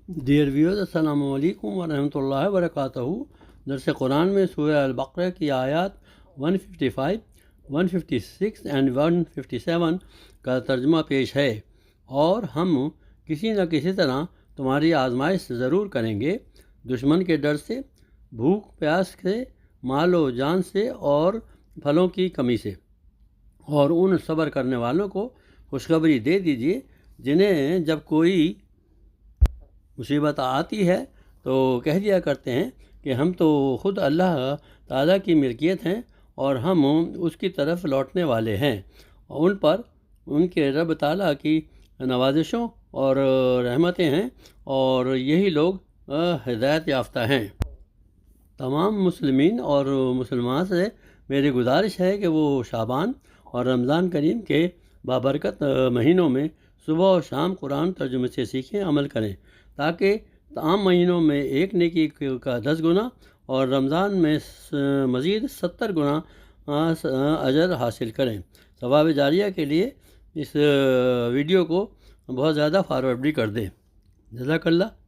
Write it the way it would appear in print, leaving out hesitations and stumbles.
Dear viewers, السلام علیکم ورحمۃ اللہ وبرکاتہ۔ درس قرآن میں سورہ البقرہ کی آیات 155، 156 اینڈ 157 کا ترجمہ پیش ہے۔ اور ہم کسی نہ کسی طرح تمہاری آزمائش ضرور کریں گے، دشمن کے ڈر سے، بھوک پیاس سے، مال و جان سے اور پھلوں کی کمی سے، اور ان صبر کرنے والوں کو خوشخبری دے دیجیے جنہیں جب کوئی مصیبت آتی ہے تو کہہ دیا کرتے ہیں کہ ہم تو خود اللہ تعالیٰ کی ملکیت ہیں اور ہم اس کی طرف لوٹنے والے ہیں۔ ان پر ان کے رب تعالیٰ کی نوازشوں اور رحمتیں ہیں، اور یہی لوگ ہدایت یافتہ ہیں۔ تمام مسلمین اور مسلمات سے میری گزارش ہے کہ وہ شعبان اور رمضان کریم کے بابرکت مہینوں میں صبح و شام قرآن ترجمے سے سیکھیں، عمل کریں، تاکہ عام مہینوں میں ایک نیکی کا 10 گنا اور رمضان میں مزید 70 گنا اجر حاصل کریں۔ ثواب جاریہ کے لیے اس ویڈیو کو بہت زیادہ فارورڈ بھی کر دیں۔ جزاک اللہ۔